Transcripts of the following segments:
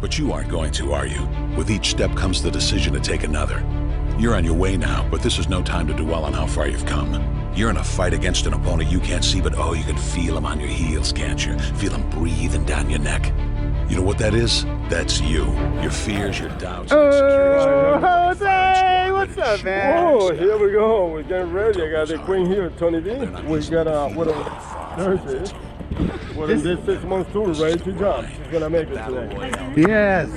But you aren't going to, are you? With each step comes the decision to take another. You're on your way now, but this is no time to dwell on how far you've come. You're in a fight against an opponent you can't see, but oh, you can feel him on your heels, can't you? Feel him breathing down your neck. You know what that is? That's you. Your fears, your doubts, and insecurities. Jose, what's up, man? Oh, here we go. We're getting ready. I got the queen here, Tony D. We got what a Thursday. Well, in this 6 months tour, ready to jump. She's gonna make it today. Yes,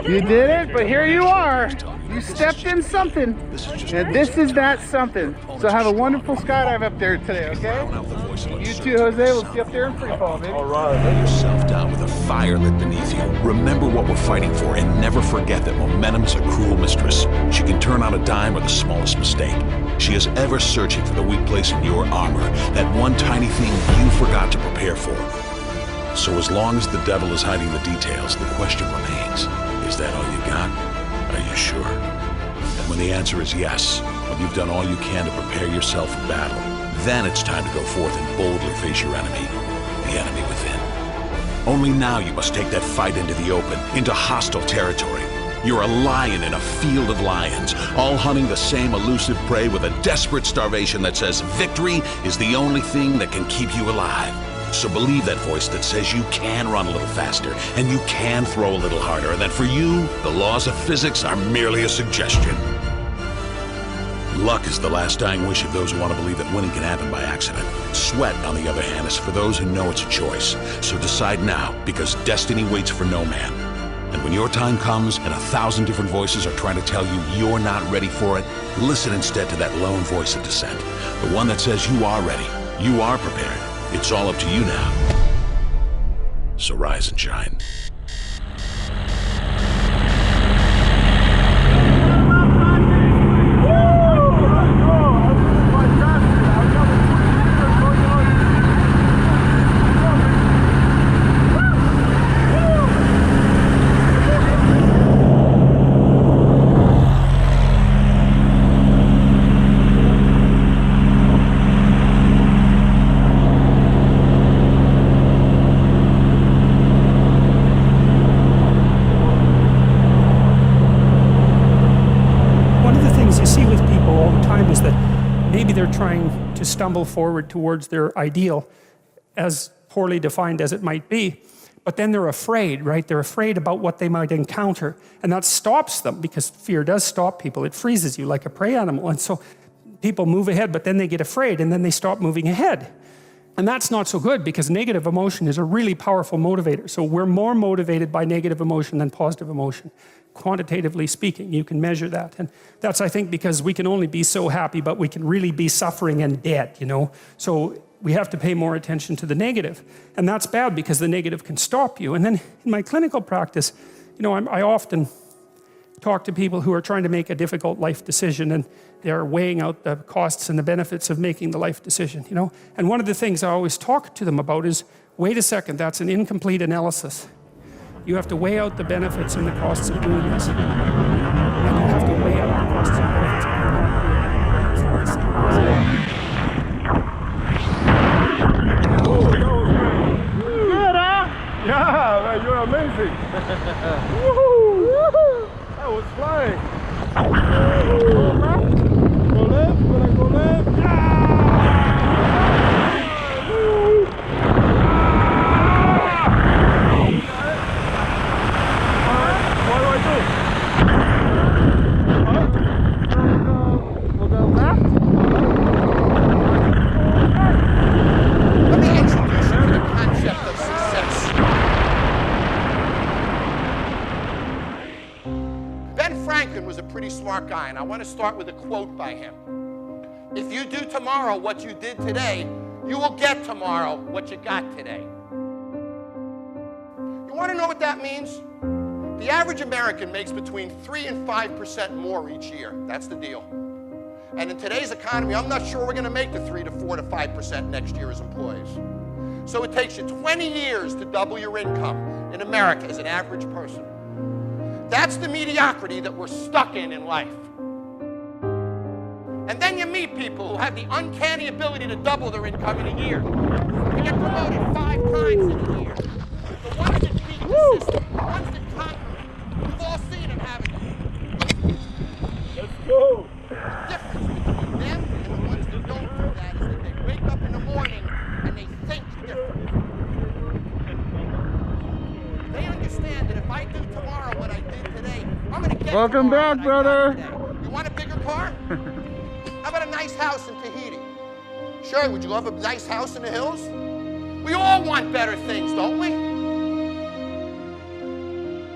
you did it, but here you are. You stepped in something, and this is that something. So have a wonderful skydive up there today, okay? You too, Jose. We'll see you up there in free fall, baby. All right. Lay yourself down with a fire lit beneath you. Remember what we're fighting for, and never forget that momentum is a cruel mistress. She can turn on a dime with the smallest mistake. She is ever searching for the weak place in your armor, that one tiny thing you forgot to prepare for. So as long as the devil is hiding the details, the question remains, is that all you got? Are you sure? And when the answer is yes, when you've done all you can to prepare yourself for battle, then it's time to go forth and boldly face your enemy, the enemy within. Only now you must take that fight into the open, into hostile territory. You're a lion in a field of lions, all hunting the same elusive prey with a desperate starvation that says victory is the only thing that can keep you alive. So believe that voice that says you can run a little faster, and you can throw a little harder, and that for you, the laws of physics are merely a suggestion. Luck is the last dying wish of those who want to believe that winning can happen by accident. Sweat, on the other hand, is for those who know it's a choice. So decide now, because destiny waits for no man. And when your time comes and 1,000 different voices are trying to tell you you're not ready for it, listen instead to that lone voice of dissent. The one that says you are ready, you are prepared. It's all up to you now. So rise and shine. They're trying to stumble forward towards their ideal, as poorly defined as it might be, but then they're afraid, right? They're afraid about what they might encounter, and that stops them, because fear does stop people. It freezes you like a prey animal, and so people move ahead, but then they get afraid, and then they stop moving ahead. And that's not so good, because negative emotion is a really powerful motivator. So we're more motivated by negative emotion than positive emotion. Quantitatively speaking, you can measure that. And that's, I think, because we can only be so happy, but we can really be suffering and dead, you know? So we have to pay more attention to the negative. And that's bad, because the negative can stop you. And then in my clinical practice, you know, I often talk to people who are trying to make a difficult life decision, and they're weighing out the costs and the benefits of making the life decision, you know? And one of the things I always talk to them about is, wait a second, that's an incomplete analysis. You have to weigh out the benefits and the costs of doing this. And you have to weigh out the costs and benefits of Oh, that was great. Good, huh? Yeah, man, you're amazing. Woohoo! That was flying. Go left. Go left. When I go left. Yeah! Smart guy, and I want to start with a quote by him. If you do tomorrow what you did today, you will get tomorrow what you got today. You want to know what that means? The average American makes between 3 and 5% more each year. That's the deal. And in today's economy, I'm not sure we're going to make the 3 to 4 to 5% next year as employees. So it takes you 20 years to double your income in America as an average person. That's the mediocrity that we're stuck in life. And then you meet people who have the uncanny ability to double their income in a year, to get promoted 5 times in a year. The ones that beat the system, the ones that I do tomorrow what I did today, I'm going to get Welcome tomorrow back, what I got brother. today. You want a bigger car? How about a nice house in Tahiti? Sure, would you love a nice house in the hills? We all want better things, don't we?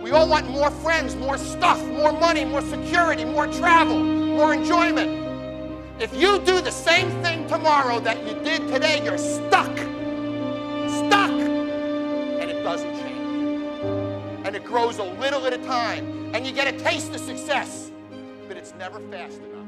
We all want more friends, more stuff, more money, more security, more travel, more enjoyment. If you do the same thing tomorrow that you did today, you're stuck. Stuck. And it doesn't change. And it grows a little at a time. And you get a taste of success. But it's never fast enough.